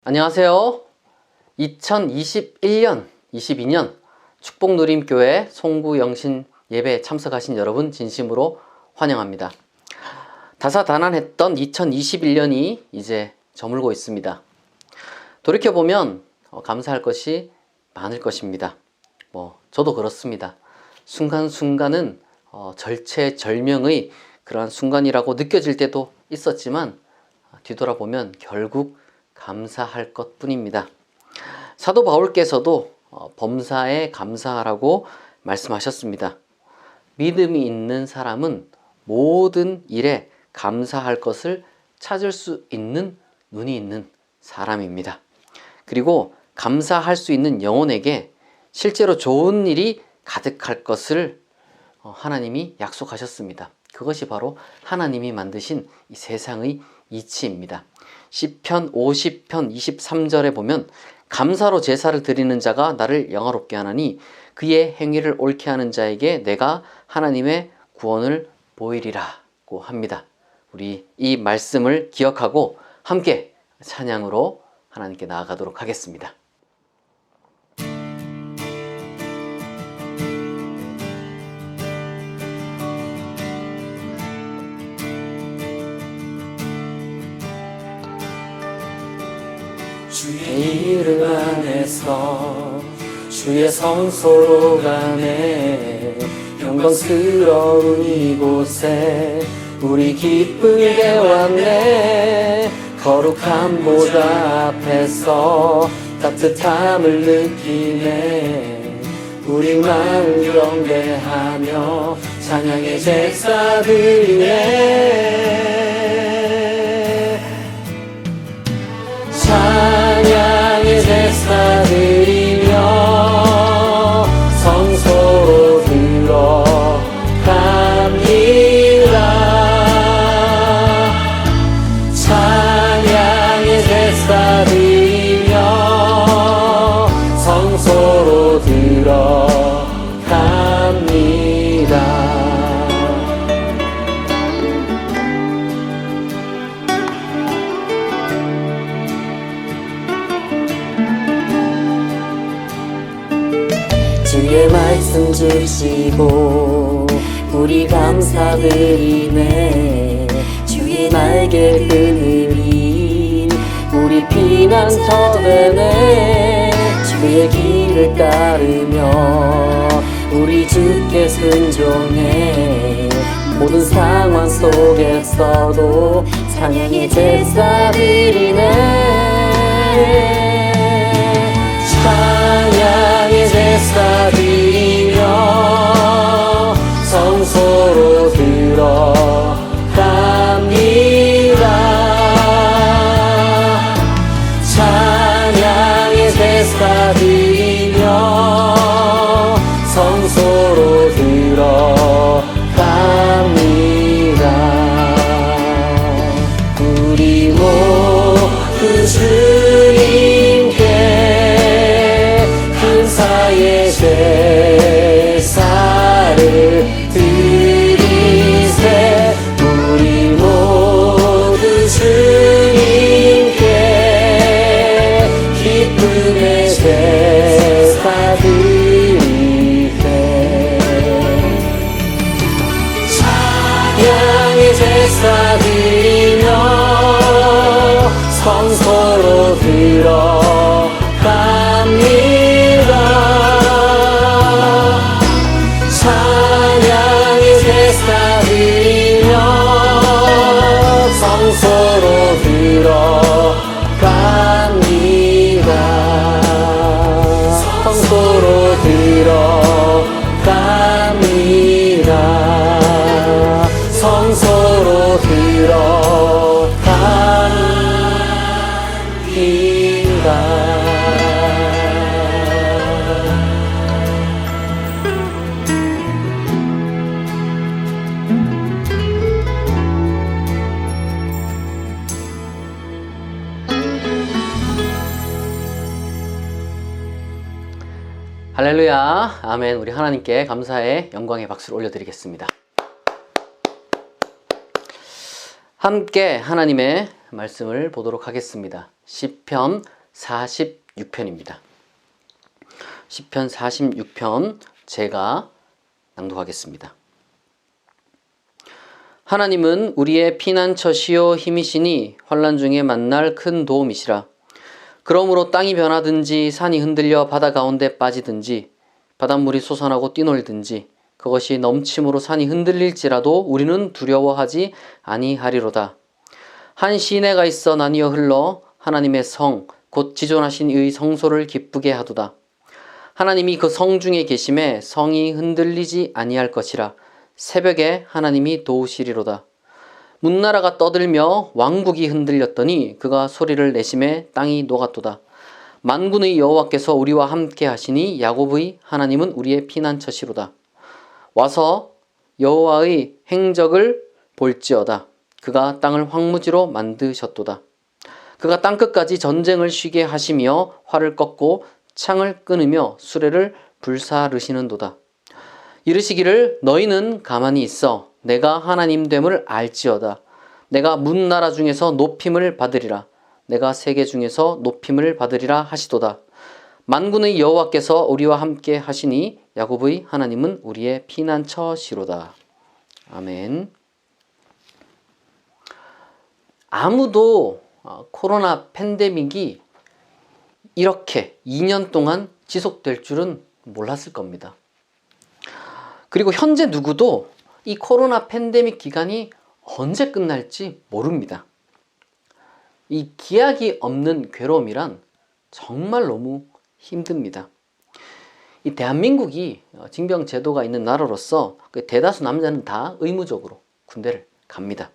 안녕하세요. 2021년, 22년 축복누림교회 송구영신 예배에 참석하신 여러분 진심으로 환영합니다. 다사다난했던 2021년이 이제 저물고 있습니다. 돌이켜보면 감사할 것이 많을 것입니다. 저도 그렇습니다. 순간순간은 절체절명의 그러한 순간이라고 느껴질 때도 있었지만 뒤돌아보면 결국 감사할 것 뿐입니다. 사도 바울께서도 범사에 감사하라고 말씀하셨습니다. 믿음이 있는 사람은 모든 일에 감사할 것을 찾을 수 있는 눈이 있는 사람입니다. 그리고 감사할 수 있는 영혼에게 실제로 좋은 일이 가득할 것을 하나님이 약속하셨습니다. 그것이 바로 하나님이 만드신 이 세상의 이치입니다. 시편 50편 23절에 보면 감사로 제사를 드리는 자가 나를 영화롭게 하나니 그의 행위를 옳게 하는 자에게 내가 하나님의 구원을 보이리라고 합니다. 우리 이 말씀을 기억하고 함께 찬양으로 하나님께 나아가도록 하겠습니다. 주의 이름 안에서 주의 성소로 가네 영광스러운 이곳에 우리 기쁘게 왔네 거룩한 보좌 앞에서 따뜻함을 느끼네 우리 마음 경배하며 찬양의 제사 드리네 찬양의 제사 드리며 성소로 들어갑니다 찬양의 제사 드리며 성소로 들어갑니다 주의 말씀 주시고 우리 감사드리네 주의 날개 그늘이 우리 피난처 되네 주의 길을 따르며 우리 주께 순종해 모든 상황 속에서도 찬양의 제사 드리네 찬양의 제사 드리며 성소로 들어갑니다 찬양의 제사 드리며 성소로 들어갑니다 우리 모두 주님께 감사의 제사를 드리세 우리 모두 주님께 기쁨의 제사 드리세 찬양의 제사 드리며 성소로 들어갑니다 찬양의 제사 드리며 성소로 들어갑니다 성소로 들어갑니다 성소로 들어갑니다 할렐루야, 아멘. 우리 하나님께 감사의 영광의 박수를 올려드리겠습니다. 함께 하나님의 말씀을 보도록 하겠습니다. 시편 46편입니다. 시편 46편 제가 낭독하겠습니다. 하나님은 우리의 피난처시요 힘이시니 환난 중에 만날 큰 도움이시라. 그러므로 땅이 변하든지 산이 흔들려 바다 가운데 빠지든지 바닷물이 솟아나고 뛰놀든지 그것이 넘침으로 산이 흔들릴지라도 우리는 두려워하지 아니하리로다. 한 시내가 있어 나뉘어 흘러 하나님의 성 곧 지존하신 이의 성소를 기쁘게 하도다. 하나님이 그 성 중에 계심에 성이 흔들리지 아니할 것이라. 새벽에 하나님이 도우시리로다. 문나라가 떠들며 왕국이 흔들렸더니 그가 소리를 내심에 땅이 녹았도다. 만군의 여호와께서 우리와 함께 하시니 야곱의 하나님은 우리의 피난처시로다. 와서 여호와의 행적을 볼지어다. 그가 땅을 황무지로 만드셨도다. 그가 땅끝까지 전쟁을 쉬게 하시며 활을 꺾고 창을 끊으며 수레를 불사르시는도다. 이르시기를 너희는 가만히 있어 내가 하나님 됨을 알지어다. 내가 문나라 중에서 높임을 받으리라. 내가 세계 중에서 높임을 받으리라 하시도다. 만군의 여호와께서 우리와 함께 하시니 야곱의 하나님은 우리의 피난처시로다. 아멘. 아무도 코로나 팬데믹이 이렇게 2년 동안 지속될 줄은 몰랐을 겁니다. 그리고 현재 누구도 이 코로나 팬데믹 기간이 언제 끝날지 모릅니다. 이 기약이 없는 괴로움이란 정말 너무 힘듭니다. 이 대한민국이 징병 제도가 있는 나라로서 대다수 남자는 다 의무적으로 군대를 갑니다.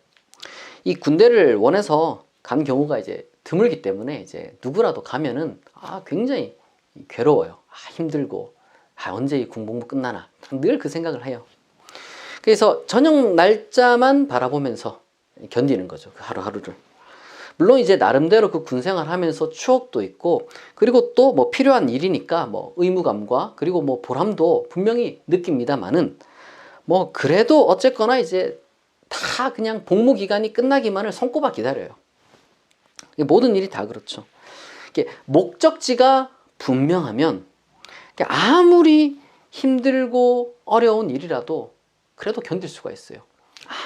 이 군대를 원해서 간 경우가 이제 드물기 때문에 이제 누구라도 가면은 굉장히 괴로워요. 힘들고 언제 이 군복무 끝나나 늘 그 생각을 해요. 그래서 저녁 날짜만 바라보면서 견디는 거죠. 그 하루하루를. 물론 이제 나름대로 그 군생활 하면서 추억도 있고 그리고 또 뭐 필요한 일이니까 뭐 의무감과 그리고 뭐 보람도 분명히 느낍니다만은 뭐 그래도 어쨌거나 이제 다 그냥 복무 기간이 끝나기만을 손꼽아 기다려요. 모든 일이 다 그렇죠. 목적지가 분명하면 아무리 힘들고 어려운 일이라도 그래도 견딜 수가 있어요.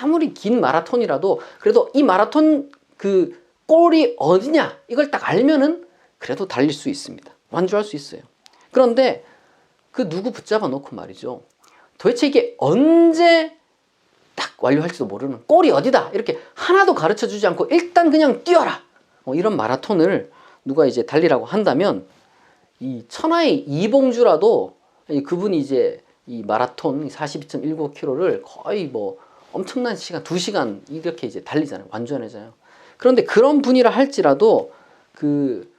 아무리 긴 마라톤이라도 그래도 이 마라톤 그 골이 어디냐 이걸 딱 알면은 그래도 달릴 수 있습니다. 완주할 수 있어요. 그런데 그 누구 붙잡아 놓고 말이죠. 도대체 이게 언제 딱 완료할지도 모르는 골이 어디다 이렇게 하나도 가르쳐 주지 않고 일단 그냥 뛰어라 이런 마라톤을 누가 이제 달리라고 한다면 이 천하의 이봉주라도 그분이 이제 이 마라톤 42.19km를 거의 뭐 엄청난 시간 2시간 이렇게 이제 달리잖아요. 완주하잖아요. 그런데 그런 분이라 할지라도 그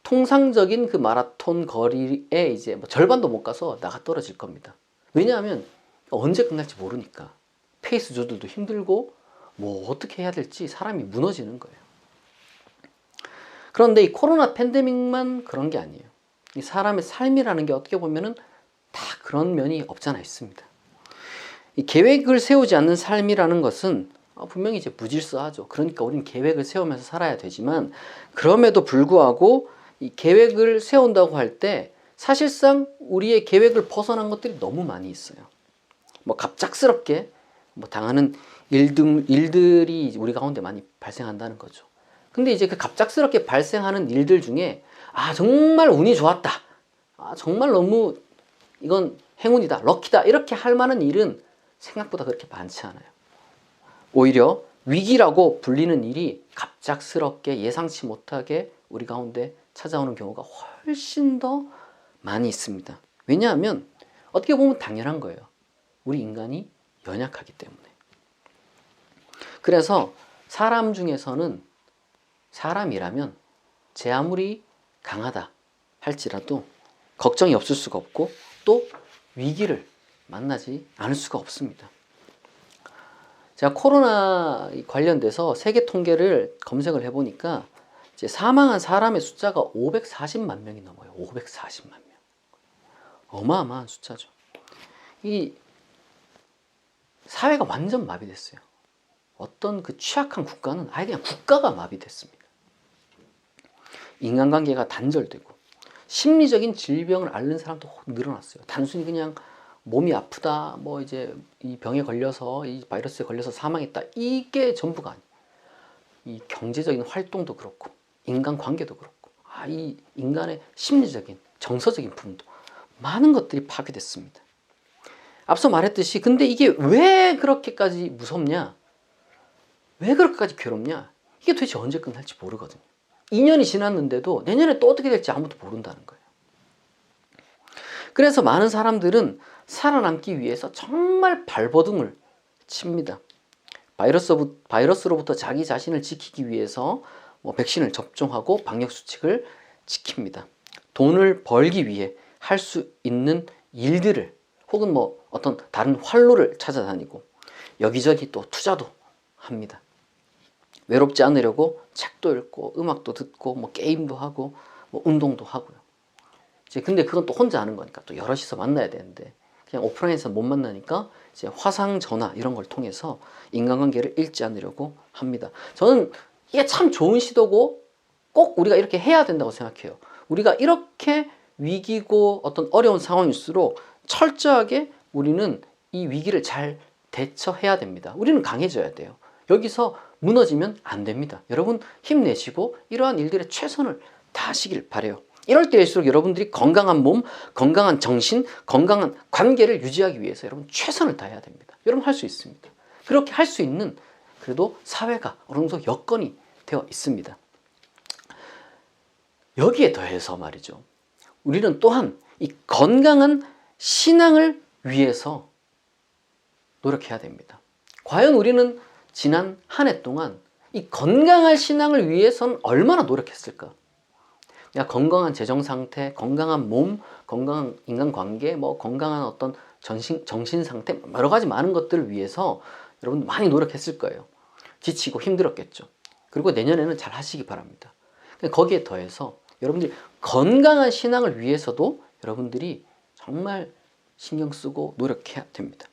통상적인 그 마라톤 거리에 이제 뭐 절반도 못 가서 나가 떨어질 겁니다. 왜냐하면 언제 끝날지 모르니까 페이스 조절도 힘들고 뭐 어떻게 해야 될지 사람이 무너지는 거예요. 그런데 이 코로나 팬데믹만 그런 게 아니에요. 이 사람의 삶이라는 게 어떻게 보면은 다 그런 면이 없잖아 있습니다. 이 계획을 세우지 않는 삶이라는 것은 분명히 이제 무질서하죠. 그러니까 우리는 계획을 세우면서 살아야 되지만 그럼에도 불구하고 이 계획을 세운다고 할 때 사실상 우리의 계획을 벗어난 것들이 너무 많이 있어요. 뭐 갑작스럽게 뭐 당하는 일들이 우리 가운데 많이 발생한다는 거죠. 근데 이제 그 갑작스럽게 발생하는 일들 중에 정말 운이 좋았다. 정말 너무 이건 행운이다. 럭키다. 이렇게 할 만한 일은 생각보다 그렇게 많지 않아요. 오히려 위기라고 불리는 일이 갑작스럽게 예상치 못하게 우리 가운데 찾아오는 경우가 훨씬 더 많이 있습니다. 왜냐하면 어떻게 보면 당연한 거예요. 우리 인간이 연약하기 때문에. 그래서 사람 중에서는 사람이라면 제 아무리 강하다 할지라도 걱정이 없을 수가 없고 또 위기를 만나지 않을 수가 없습니다. 제가 코로나 관련돼서 세계 통계를 검색을 해보니까 이제 사망한 사람의 숫자가 540만 명이 넘어요. 540만 명. 어마어마한 숫자죠. 이 사회가 완전 마비됐어요. 어떤 그 취약한 국가는 아예 그냥 국가가 마비됐습니다. 인간관계가 단절되고 심리적인 질병을 앓는 사람도 늘어났어요. 단순히 그냥 몸이 아프다, 뭐 이제 이 병에 걸려서 이 바이러스에 걸려서 사망했다, 이게 전부가 아니에요. 이 경제적인 활동도 그렇고 인간관계도 그렇고 이 인간의 심리적인 정서적인 부분도 많은 것들이 파괴됐습니다. 앞서 말했듯이 근데 이게 왜 그렇게까지 무섭냐, 왜 그렇게까지 괴롭냐, 이게 도대체 언제 끝날지 모르거든요. 2년이 지났는데도 내년에 또 어떻게 될지 아무도 모른다는 거예요. 그래서 많은 사람들은 살아남기 위해서 정말 발버둥을 칩니다. 바이러스로부터 자기 자신을 지키기 위해서 백신을 접종하고 방역수칙을 지킵니다. 돈을 벌기 위해 할 수 있는 일들을 혹은 어떤 다른 활로를 찾아다니고 여기저기 또 투자도 합니다. 외롭지 않으려고 책도 읽고 음악도 듣고 게임도 하고 운동도 하고요. 이제 근데 그건 또 혼자 하는 거니까 또 여럿이서 만나야 되는데 그냥 오프라인에서 못 만나니까 이제 화상 전화 이런 걸 통해서 인간관계를 잃지 않으려고 합니다. 저는 이게 참 좋은 시도고 꼭 우리가 이렇게 해야 된다고 생각해요. 우리가 이렇게 위기고 어떤 어려운 상황일수록 철저하게 우리는 이 위기를 잘 대처해야 됩니다. 우리는 강해져야 돼요. 여기서 무너지면 안 됩니다. 여러분 힘내시고 이러한 일들에 최선을 다하시길 바라요. 이럴 때일수록 여러분들이 건강한 몸, 건강한 정신, 건강한 관계를 유지하기 위해서 여러분 최선을 다해야 됩니다. 여러분 할 수 있습니다. 그렇게 할 수 있는 그래도 사회가 어느 정도 여건이 되어 있습니다. 여기에 더해서 말이죠. 우리는 또한 이 건강한 신앙을 위해서 노력해야 됩니다. 과연 우리는 지난 한 해 동안 이 건강한 신앙을 위해서는 얼마나 노력했을까? 건강한 재정 상태, 건강한 몸, 건강한 인간관계, 건강한 어떤 정신 상태, 여러 가지 많은 것들을 위해서 여러분 많이 노력했을 거예요. 지치고 힘들었겠죠. 그리고 내년에는 잘 하시기 바랍니다. 거기에 더해서 여러분들이 건강한 신앙을 위해서도 여러분들이 정말 신경 쓰고 노력해야 됩니다.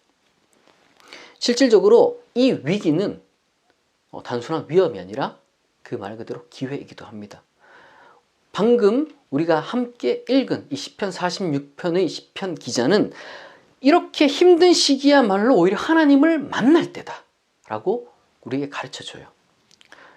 실질적으로 이 위기는 단순한 위험이 아니라 그 말 그대로 기회이기도 합니다. 방금 우리가 함께 읽은 이 시편 46편의 시편 기자는 이렇게 힘든 시기야말로 오히려 하나님을 만날 때다 라고 우리에게 가르쳐줘요.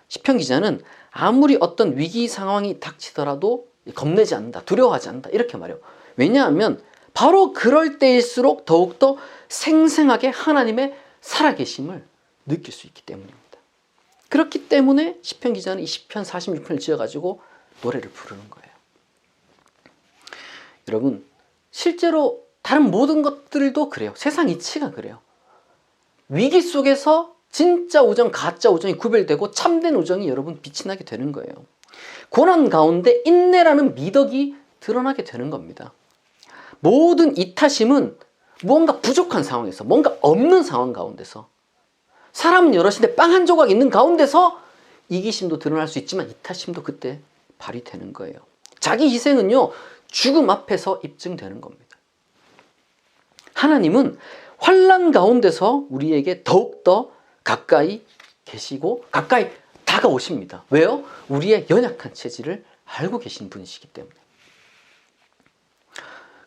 시편 기자는 아무리 어떤 위기 상황이 닥치더라도 겁내지 않는다, 두려워하지 않는다 이렇게 말해요. 왜냐하면 바로 그럴 때일수록 더욱더 생생하게 하나님의 살아계심을 느낄 수 있기 때문입니다. 그렇기 때문에 시편 기자는 이 시편 46편을 지어가지고 노래를 부르는 거예요. 여러분 실제로 다른 모든 것들도 그래요. 세상 이치가 그래요. 위기 속에서 진짜 우정, 가짜 우정이 구별되고 참된 우정이 여러분 빛이 나게 되는 거예요. 고난 가운데 인내라는 미덕이 드러나게 되는 겁니다. 모든 이타심은 무언가 부족한 상황에서, 뭔가 없는 상황 가운데서, 사람은 여럿인데 빵 한 조각 있는 가운데서 이기심도 드러날 수 있지만 이타심도 그때 발휘되는 거예요. 자기 희생은요, 죽음 앞에서 입증되는 겁니다. 하나님은 환난 가운데서 우리에게 더욱더 가까이 계시고 가까이 다가오십니다. 왜요? 우리의 연약한 체질을 알고 계신 분이시기 때문에.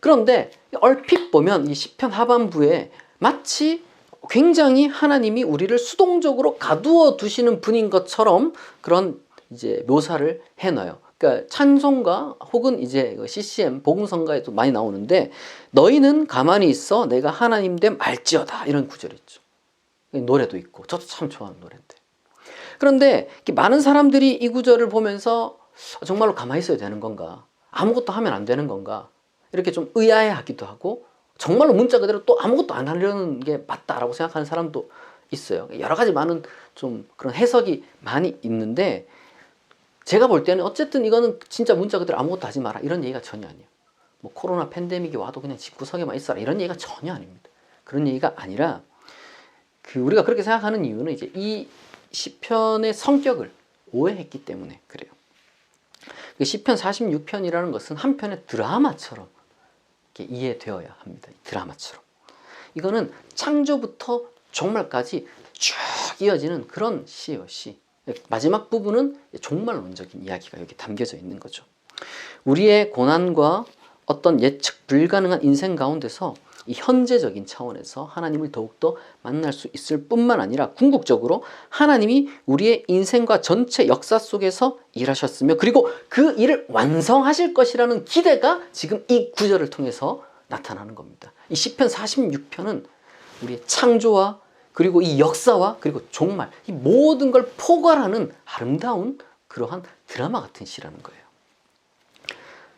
그런데 얼핏 보면 이 시편 하반부에 마치 굉장히 하나님이 우리를 수동적으로 가두어 두시는 분인 것처럼 그런 이제 묘사를 해놔요. 그러니까 찬송가 혹은 이제 CCM 복음성가에도 많이 나오는데 너희는 가만히 있어 내가 하나님 됨 알지어다 이런 구절이 있죠. 노래도 있고 저도 참 좋아하는 노래인데. 그런데 많은 사람들이 이 구절을 보면서 정말로 가만히 있어야 되는 건가? 아무것도 하면 안 되는 건가? 이렇게 좀 의아해하기도 하고 정말로 문자 그대로 또 아무것도 안 하려는 게 맞다라고 생각하는 사람도 있어요. 여러 가지 많은 좀 그런 해석이 많이 있는데 제가 볼 때는 어쨌든 이거는 진짜 문자 그대로 아무것도 하지 마라 이런 얘기가 전혀 아니에요. 뭐 코로나 팬데믹이 와도 그냥 집구석에만 있어라 이런 얘기가 전혀 아닙니다. 그런 얘기가 아니라 우리가 그렇게 생각하는 이유는 이제 이 시편의 성격을 오해했기 때문에 그래요. 시편 46편이라는 것은 한편의 드라마처럼 이렇게 이해되어야 합니다. 드라마처럼. 이거는 창조부터 종말까지 쭉 이어지는 그런 시예요, 시. 마지막 부분은 종말론적인 이야기가 여기 담겨져 있는 거죠. 우리의 고난과 어떤 예측 불가능한 인생 가운데서 이 현재적인 차원에서 하나님을 더욱더 만날 수 있을 뿐만 아니라 궁극적으로 하나님이 우리의 인생과 전체 역사 속에서 일하셨으며 그리고 그 일을 완성하실 것이라는 기대가 지금 이 구절을 통해서 나타나는 겁니다. 이 시편 46편은 우리의 창조와 그리고 이 역사와 그리고 종말, 이 모든 걸 포괄하는 아름다운 그러한 드라마 같은 시라는 거예요.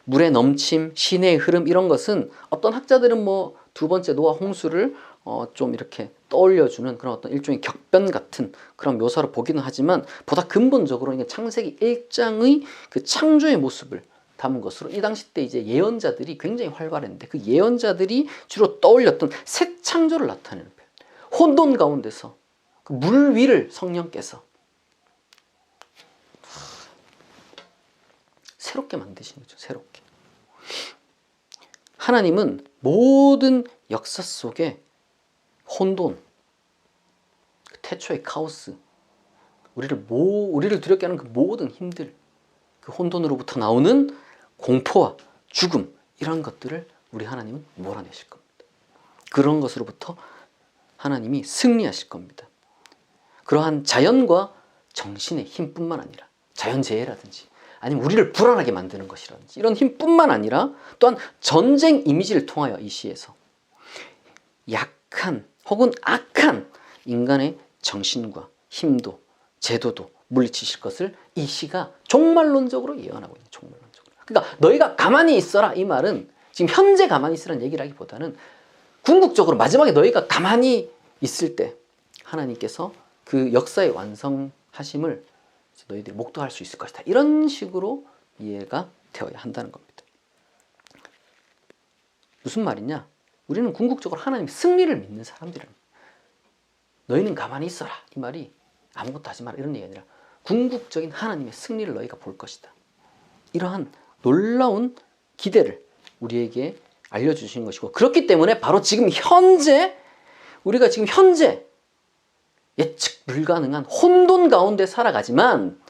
물의 넘침, 시내의 흐름 이런 것은 어떤 학자들은 뭐 두 번째 노아 홍수를 좀 이렇게 떠올려주는 그런 어떤 일종의 격변 같은 그런 묘사로 보기는 하지만 보다 근본적으로 이게 창세기 1장의 그 창조의 모습을 담은 것으로 이 당시 때 이제 예언자들이 굉장히 활발했는데 그 예언자들이 주로 떠올렸던 새 창조를 나타내는 표현. 혼돈 가운데서 그 물 위를 성령께서 새롭게 만드신 거죠. 새롭게. 하나님은 모든 역사 속에 혼돈, 태초의 카오스, 우리를 두렵게 하는 그 모든 힘들, 그 혼돈으로부터 나오는 공포와 죽음 이런 것들을 우리 하나님은 몰아내실 겁니다. 그런 것으로부터 하나님이 승리하실 겁니다. 그러한 자연과 정신의 힘뿐만 아니라 자연재해라든지 아니면 우리를 불안하게 만드는 것이라든지 이런 힘뿐만 아니라 또한 전쟁 이미지를 통하여 이 시에서 약한 혹은 악한 인간의 정신과 힘도 제도도 물리치실 것을 이 시가 종말론적으로 예언하고 있는 종말론적으로. 그러니까 너희가 가만히 있어라 이 말은 지금 현재 가만히 있으라는 얘기라기보다는 궁극적으로 마지막에 너희가 가만히 있을 때 하나님께서 그 역사의 완성하심을 너희들이 목도할 수 있을 것이다. 이런 식으로 이해가 되어야 한다는 겁니다. 무슨 말이냐? 우리는 궁극적으로 하나님 승리를 믿는 사람들입니다. 너희는 가만히 있어라. 이 말이 아무것도 하지 마라. 이런 얘기가 아니라 궁극적인 하나님의 승리를 너희가 볼 것이다. 이러한 놀라운 기대를 우리에게 알려주시는 것이고 그렇기 때문에 바로 지금 현재 우리가 지금 현재 예측 불가능한 혼돈 가운데 살아가지만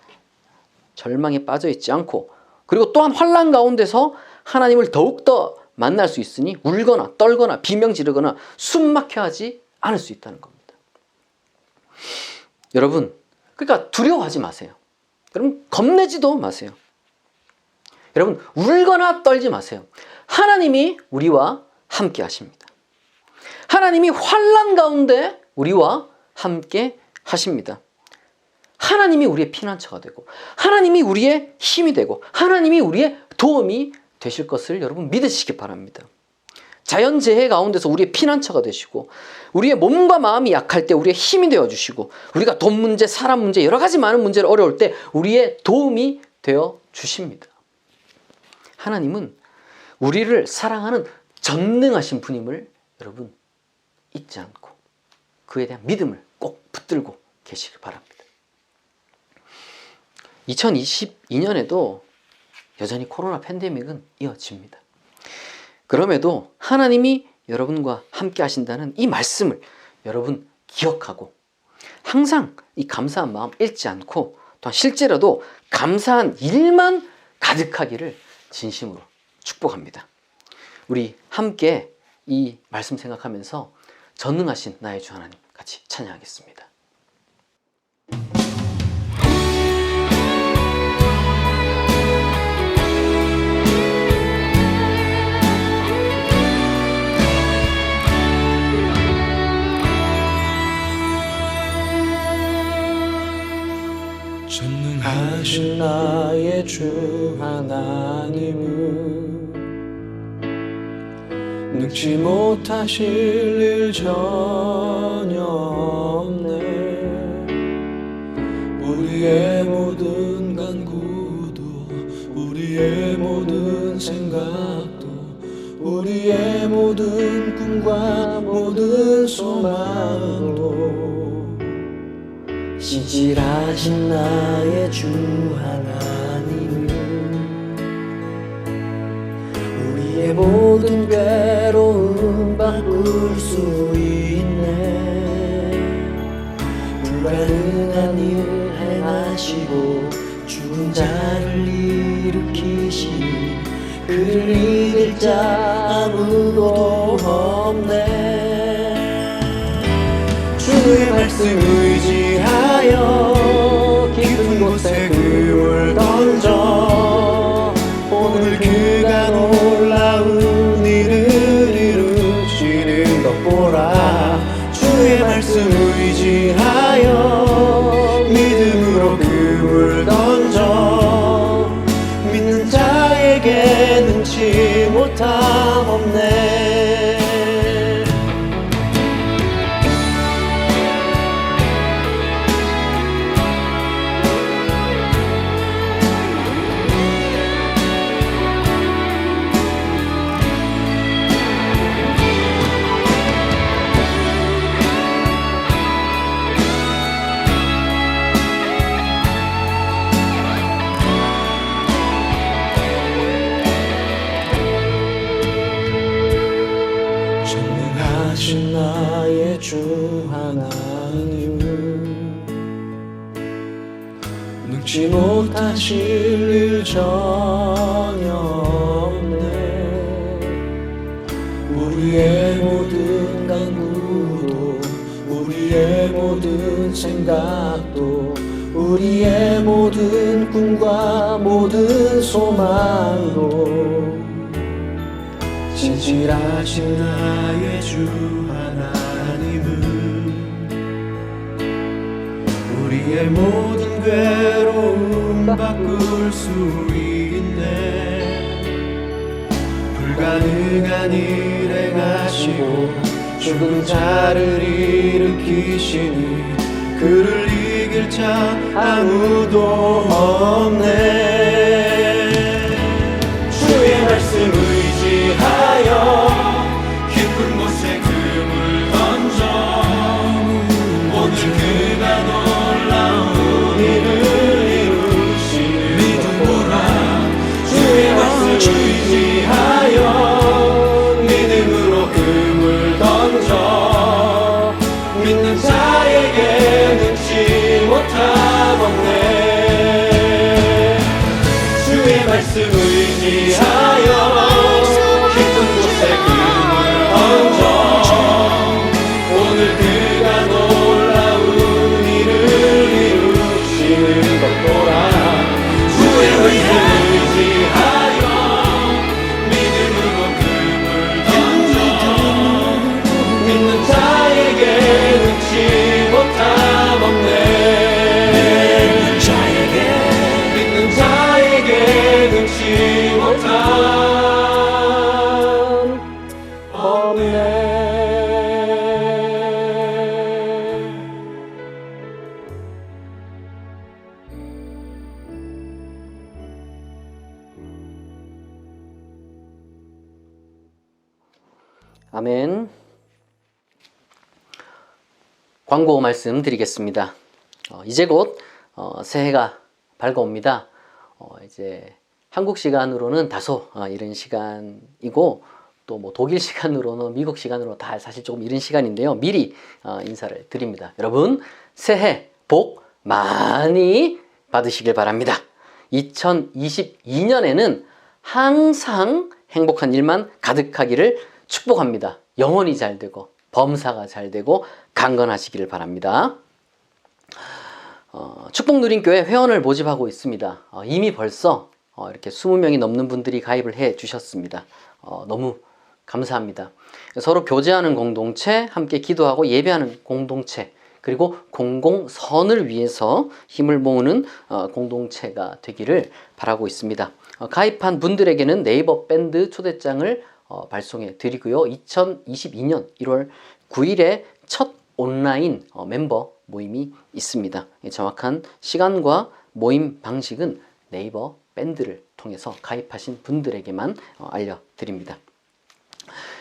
절망에 빠져있지 않고 그리고 또한 환난 가운데서 하나님을 더욱더 만날 수 있으니 울거나 떨거나 비명 지르거나 숨 막혀 하지 않을 수 있다는 겁니다. 여러분, 그러니까 두려워하지 마세요. 여러분, 겁내지도 마세요. 여러분, 울거나 떨지 마세요. 하나님이 우리와 함께 하십니다. 하나님이 환난 가운데 우리와 함께 하십니다. 하나님이 우리의 피난처가 되고 하나님이 우리의 힘이 되고 하나님이 우리의 도움이 되실 것을 여러분 믿으시기 바랍니다. 자연재해 가운데서 우리의 피난처가 되시고 우리의 몸과 마음이 약할 때 우리의 힘이 되어주시고 우리가 돈 문제, 사람 문제, 여러 가지 많은 문제를 어려울 때 우리의 도움이 되어 주십니다. 하나님은 우리를 사랑하는 전능하신 분임을 여러분 잊지 않고 그에 대한 믿음을 꼭 붙들고 계시길 바랍니다. 2022년에도 여전히 코로나 팬데믹은 이어집니다. 그럼에도 하나님이 여러분과 함께 하신다는 이 말씀을 여러분 기억하고 항상 이 감사한 마음 잃지 않고 또한 실제로도 감사한 일만 가득하기를 진심으로 축복합니다. 우리 함께 이 말씀 생각하면서 전능하신 나의 주 하나님 같이 찬양하겠습니다. 전능하신 나의 주 하나님은 능치 못하실 일 전혀 없네. 우리의 모든 간구도 우리의 모든 생각도 우리의 모든 꿈과 모든 소망도 신실하신 나의 주 하나님은 우리의 모든 괴로움 바꿀 수 있네. 불가능한 일 행하 행하시고 죽은 자를 일으키시니 그를 이길 자 아무도 없네. 주의 말씀 의지하여 깊은 곳에 금을 던져 오늘 그가 놀라운 일을 이루시는 것 보라. 주의 말씀 의지하여 믿음으로 금을 던져 믿는 자에게 능치 못함 없네. 전능하신 나의 주 하나님은 능치 못하실 일 전혀 없네. 우리의 모든 간구도 우리의 모든 생각도 우리의 모든 꿈과 모든 소망도 진실하신 나의 주 하나님은 우리의 모든 괴로움 바꿀 수 있네. 불가능한 일 행하시고 죽은 자를 일으키시니 그를 이길 자 아무도 없네. 주의 말씀 의지하여 깊은 곳에 금을 던져 오늘 그가 놀라운 일을 이루시는 믿음으로 주의 말씀 의지하여 믿음으로 금을 던져 믿는 자에게 능치 못함 없네. 주의 말씀 의지하여 깊은 곳에 금을 던져 오늘 그가 놀라운 일을 이루시는 것 보라. 주의 말씀 의지하여 믿음으로 금을 던져 믿는 자에게 능치 못함 없네. 믿는 자에게 능치 못함 없네. 아멘. 광고 말씀드리겠습니다. 이제 곧 새해가 밝아옵니다. 이제 한국 시간으로는 다소 이른 시간이고 또 뭐 독일 시간으로는 미국 시간으로 다 사실 조금 이른 시간인데요. 미리 인사를 드립니다. 여러분 새해 복 많이 받으시길 바랍니다. 2022년에는 항상 행복한 일만 가득하기를 축복합니다. 영혼이 잘 되고 범사가 잘 되고 강건하시기를 바랍니다. 축복누린교회 회원을 모집하고 있습니다. 이미 벌써 이렇게 20명이 넘는 분들이 가입을 해 주셨습니다. 너무 감사합니다. 서로 교제하는 공동체, 함께 기도하고 예배하는 공동체, 그리고 공공선을 위해서 힘을 모으는 공동체가 되기를 바라고 있습니다. 가입한 분들에게는 네이버 밴드 초대장을 발송해 드리고요. 2022년 1월 9일에 첫 온라인 멤버 모임이 있습니다. 정확한 시간과 모임 방식은 네이버 밴드를 통해서 가입하신 분들에게만 알려드립니다.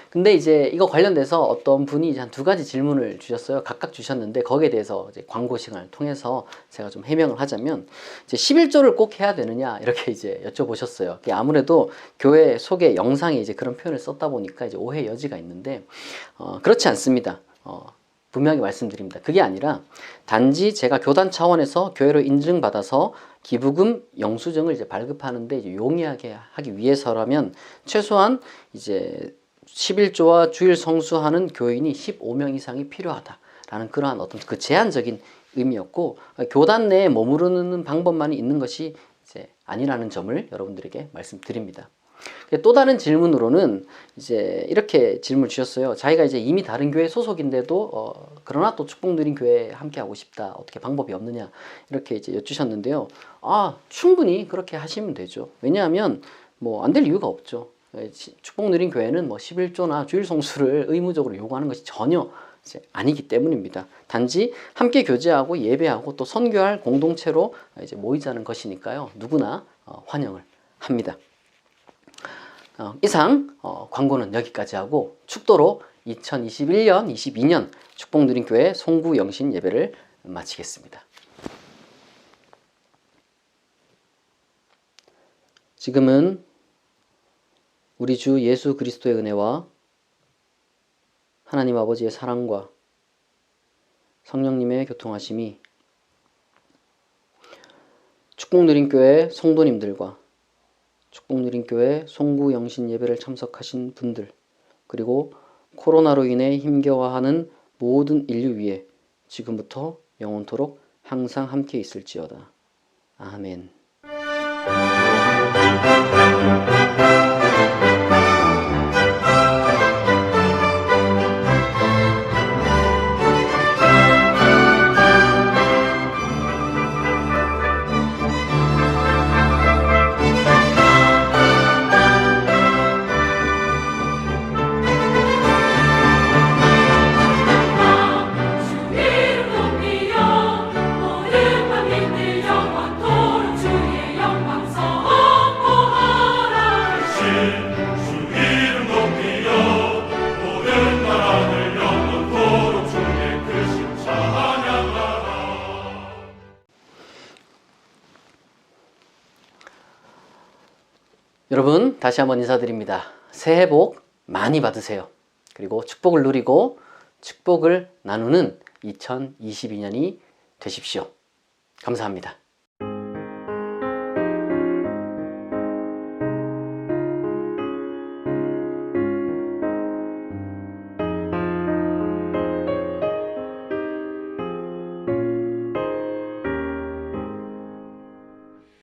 근데 이제 이거 관련돼서 어떤 분이 이제 한 2가지 질문을 주셨어요. 각각 주셨는데 거기에 대해서 이제 광고 시간을 통해서 제가 좀 해명을 하자면, 이제 11조를 꼭 해야 되느냐 이렇게 이제 여쭤보셨어요. 아무래도 교회 소개 영상에 이제 그런 표현을 썼다 보니까 이제 오해 여지가 있는데 그렇지 않습니다. 분명히 말씀드립니다. 그게 아니라 단지 제가 교단 차원에서 교회로 인증받아서 기부금 영수증을 이제 발급하는데 이제 용이하게 하기 위해서라면 최소한 이제 11조와 주일 성수하는 교인이 15명 이상이 필요하다라는 그러한 어떤 그 제한적인 의미였고, 교단 내에 머무르는 방법만이 있는 것이 이제 아니라는 점을 여러분들에게 말씀드립니다. 또 다른 질문으로는 이제 이렇게 질문을 주셨어요. 자기가 이제 이미 다른 교회 소속인데도 그러나 또 축복 누린 교회에 함께 하고 싶다. 어떻게 방법이 없느냐 이렇게 이제 여쭈셨는데요. 충분히 그렇게 하시면 되죠. 왜냐하면 뭐 안 될 이유가 없죠. 축복 누린 교회는 뭐 11조나 주일 성수를 의무적으로 요구하는 것이 전혀 이제 아니기 때문입니다. 단지 함께 교제하고 예배하고 또 선교할 공동체로 이제 모이자는 것이니까요. 누구나 환영을 합니다. 이상 광고는 여기까지 하고 축도로 2021년, 22년 축복 누린 교회 송구 영신 예배를 마치겠습니다. 지금은 우리 주 예수 그리스도의 은혜와 하나님 아버지의 사랑과 성령님의 교통하심이 축복 누린 교회 성도님들과 축복 누린 교회 송구 영신 예배를 참석하신 분들, 그리고 코로나로 인해 힘겨워하는 모든 인류 위에 지금부터 영원토록 항상 함께 있을지어다. 아멘. 여러분 다시 한번 인사드립니다. 새해 복 많이 받으세요. 그리고 축복을 누리고 축복을 나누는 2022년이 되십시오. 감사합니다.